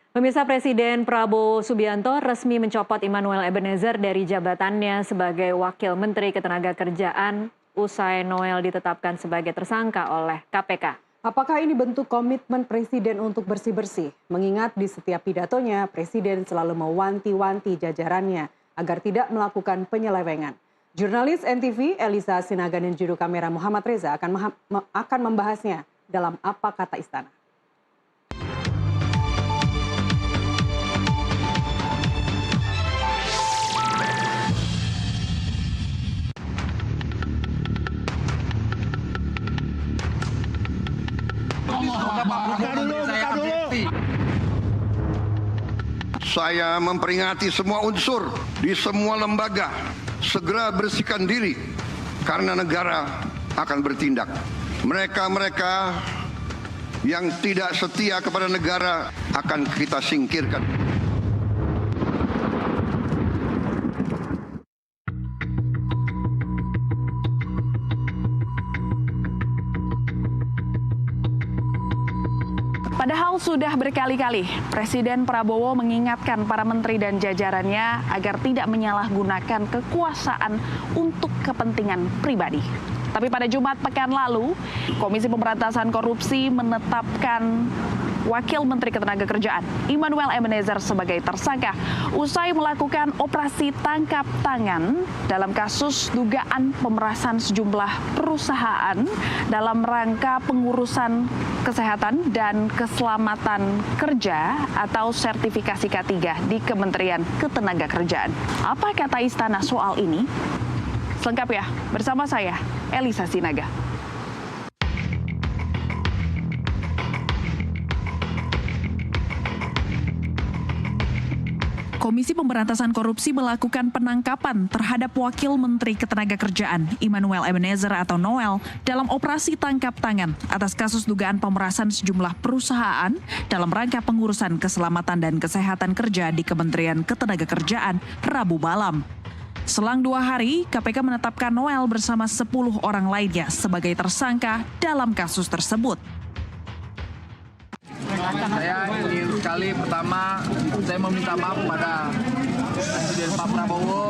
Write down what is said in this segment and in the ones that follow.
Pemirsa, Presiden Prabowo Subianto resmi mencopot Immanuel Ebenezer dari jabatannya sebagai Wakil Menteri Ketenagakerjaan usai Noel ditetapkan sebagai tersangka oleh KPK. Apakah ini bentuk komitmen Presiden untuk bersih-bersih? Mengingat di setiap pidatonya, Presiden selalu mewanti-wanti jajarannya agar tidak melakukan penyelewengan. Jurnalis NTV Elisa Sinaga dan juru kamera Muhammad Reza akan membahasnya dalam Apa Kata Istana. Saya memperingati semua unsur di semua lembaga segera bersihkan diri karena negara akan bertindak. Mereka-mereka yang tidak setia kepada negara akan kita singkirkan. Padahal sudah berkali-kali Presiden Prabowo mengingatkan para menteri dan jajarannya agar tidak menyalahgunakan kekuasaan untuk kepentingan pribadi. Tapi pada Jumat pekan lalu, Komisi Pemberantasan Korupsi menetapkan Wakil Menteri Ketenagakerjaan Immanuel Ebenezer sebagai tersangka usai melakukan operasi tangkap tangan dalam kasus dugaan pemerasan sejumlah perusahaan dalam rangka pengurusan kesehatan dan keselamatan kerja atau sertifikasi K3 di Kementerian Ketenagakerjaan. Apa kata istana soal ini? Selengkapnya bersama saya, Elisa Sinaga. Komisi Pemberantasan Korupsi melakukan penangkapan terhadap Wakil Menteri Ketenagakerjaan Immanuel Ebenezer atau Noel dalam operasi tangkap tangan atas kasus dugaan pemerasan sejumlah perusahaan dalam rangka pengurusan keselamatan dan kesehatan kerja di Kementerian Ketenagakerjaan Rabu malam. Selang 2 hari, KPK menetapkan Noel bersama 10 orang lainnya sebagai tersangka dalam kasus tersebut. Saya ingin sekali pertama saya meminta maaf kepada Presiden Pak Prabowo.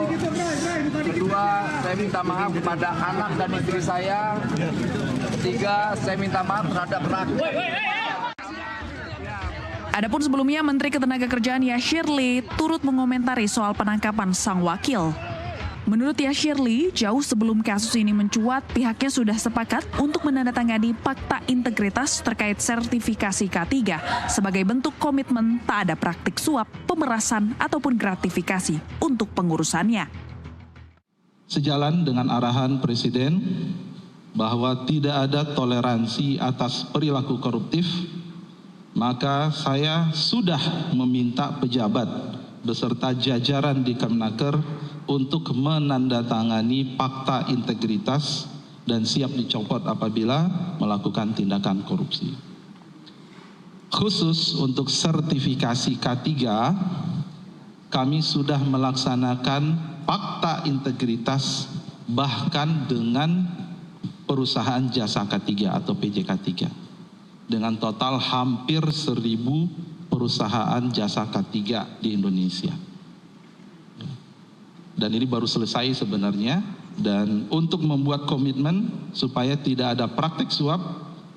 Kedua, saya minta maaf kepada anak dan istri saya. Ketiga, saya minta maaf terhadap rakyat. Adapun sebelumnya Menteri Ketenagakerjaan Yashirli turut mengomentari soal penangkapan sang wakil. Menurut Yashirli, jauh sebelum kasus ini mencuat, pihaknya sudah sepakat untuk menandatangani Fakta Integritas terkait sertifikasi K3 sebagai bentuk komitmen tak ada praktik suap, pemerasan, ataupun gratifikasi untuk pengurusannya. Sejalan dengan arahan Presiden bahwa tidak ada toleransi atas perilaku koruptif, maka saya sudah meminta pejabat beserta jajaran di Kemenaker untuk menandatangani Fakta Integritas dan siap dicopot apabila melakukan tindakan korupsi. Khusus untuk sertifikasi K3, kami sudah melaksanakan Fakta Integritas bahkan dengan perusahaan jasa K3 atau PJK3 dengan total hampir 1.000 perusahaan jasa K3 di Indonesia. Dan ini baru selesai sebenarnya, dan untuk membuat komitmen supaya tidak ada praktik suap,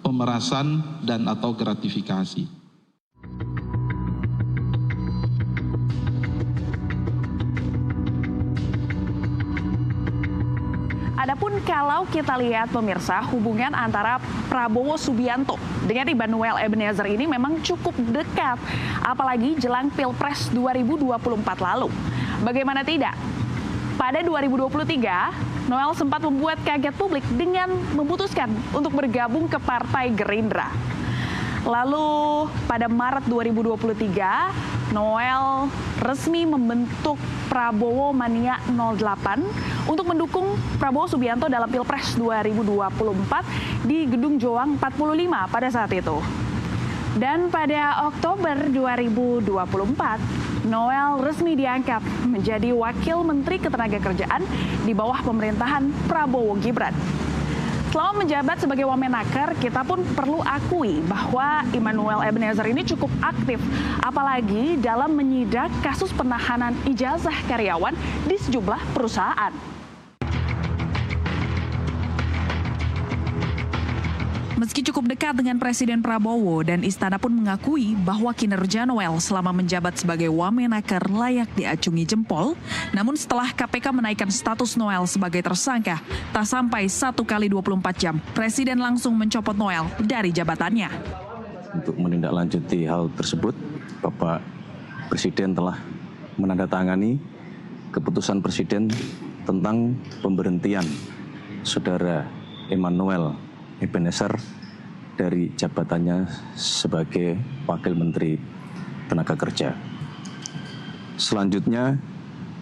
pemerasan, dan atau gratifikasi. Adapun kalau kita lihat pemirsa, hubungan antara Prabowo Subianto dengan Immanuel Ebenezer ini memang cukup dekat, apalagi jelang Pilpres 2024 lalu. Bagaimana tidak? Pada 2023, Noel sempat membuat kaget publik dengan memutuskan untuk bergabung ke Partai Gerindra. Lalu pada Maret 2023, Noel resmi membentuk Prabowo Mania 08 untuk mendukung Prabowo Subianto dalam Pilpres 2024 di Gedung Joang 45 pada saat itu. Dan pada Oktober 2024, Noel resmi diangkat menjadi Wakil Menteri Ketenagakerjaan di bawah pemerintahan Prabowo Gibran. Selama menjabat sebagai Wamenaker, kita pun perlu akui bahwa Immanuel Ebenezer ini cukup aktif, apalagi dalam menyidak kasus penahanan ijazah karyawan di sejumlah perusahaan. Meski cukup dekat dengan Presiden Prabowo dan Istana pun mengakui bahwa kinerja Noel selama menjabat sebagai Wamenaker layak diacungi jempol, namun setelah KPK menaikkan status Noel sebagai tersangka, tak sampai 1 kali 24 jam, Presiden langsung mencopot Noel dari jabatannya. Untuk menindaklanjuti hal tersebut, Bapak Presiden telah menandatangani keputusan Presiden tentang pemberhentian Saudara Immanuel Ebenezer dari jabatannya sebagai Wakil Menteri Tenaga Kerja. Selanjutnya,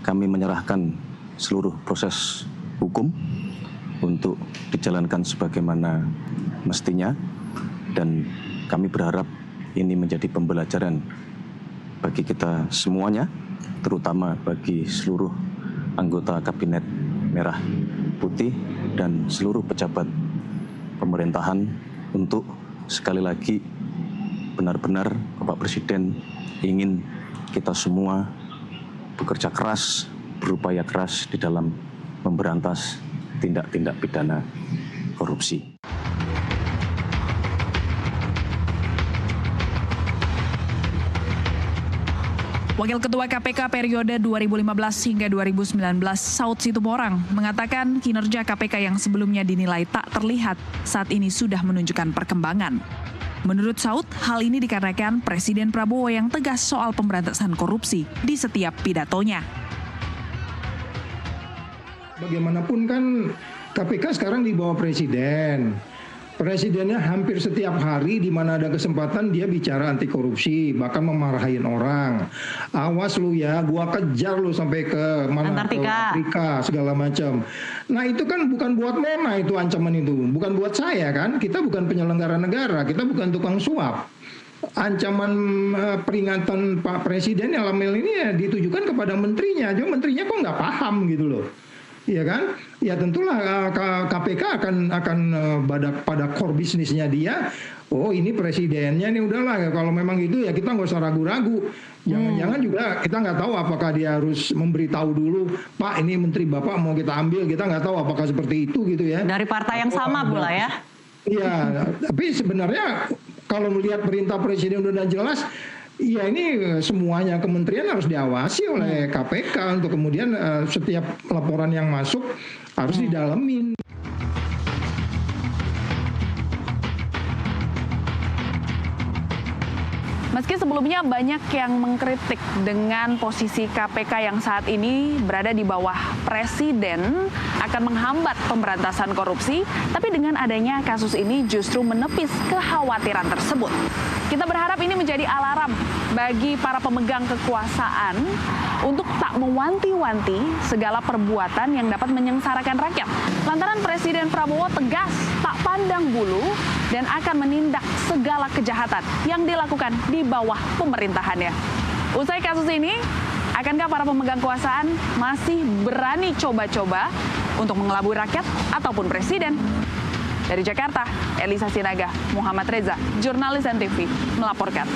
kami menyerahkan seluruh proses hukum untuk dijalankan sebagaimana mestinya, dan kami berharap ini menjadi pembelajaran bagi kita semuanya, terutama bagi seluruh anggota Kabinet Merah Putih dan seluruh pejabat pemerintahan untuk sekali lagi benar-benar Bapak Presiden ingin kita semua bekerja keras, berupaya keras di dalam memberantas tindak-tindak pidana korupsi. Wakil Ketua KPK periode 2015 hingga 2019, Saud Situmorang, mengatakan kinerja KPK yang sebelumnya dinilai tak terlihat saat ini sudah menunjukkan perkembangan. Menurut Saud, hal ini dikarenakan Presiden Prabowo yang tegas soal pemberantasan korupsi di setiap pidatonya. Bagaimanapun kan KPK sekarang di bawah Presiden. Presidennya hampir setiap hari di mana ada kesempatan dia bicara anti korupsi, bahkan memarahin orang. Awas lu ya, gua kejar lu sampai ke mana? Antartika. Afrika, segala macam. Nah itu kan bukan buat Mona itu ancaman itu, bukan buat saya kan. Kita bukan penyelenggara negara, kita bukan tukang suap. Ancaman peringatan Pak Presiden dalam hal ini ya ditujukan kepada menterinya, cuma menterinya kok nggak paham gitu loh. Iya kan? Ya tentulah KPK akan pada core bisnisnya dia. Oh ini presidennya nih, udahlah ya, kalau memang itu ya kita nggak usah ragu-ragu. Jangan-jangan juga kita nggak tahu apakah dia harus memberitahu dulu, Pak ini menteri Bapak mau kita ambil, kita nggak tahu apakah seperti itu gitu ya. Dari partai yang sama pula ya? Iya, tapi sebenarnya kalau melihat perintah presiden udah jelas, iya ini semuanya kementerian harus diawasi oleh KPK untuk kemudian setiap laporan yang masuk harus didalamin. Meski sebelumnya banyak yang mengkritik dengan posisi KPK yang saat ini berada di bawah Presiden akan menghambat pemberantasan korupsi, tapi dengan adanya kasus ini justru menepis kekhawatiran tersebut. Kita berharap ini menjadi alarm bagi para pemegang kekuasaan untuk tak mewanti-wanti segala perbuatan yang dapat menyengsarakan rakyat. Lantaran Presiden Prabowo tegas, tak pandang bulu, dan akan menindak segala kejahatan yang dilakukan di bawah pemerintahannya. Usai kasus ini, akankah para pemegang kekuasaan masih berani coba-coba untuk mengelabui rakyat ataupun presiden? Dari Jakarta, Elisa Sinaga, Muhammad Reza, jurnalis NTV, melaporkan.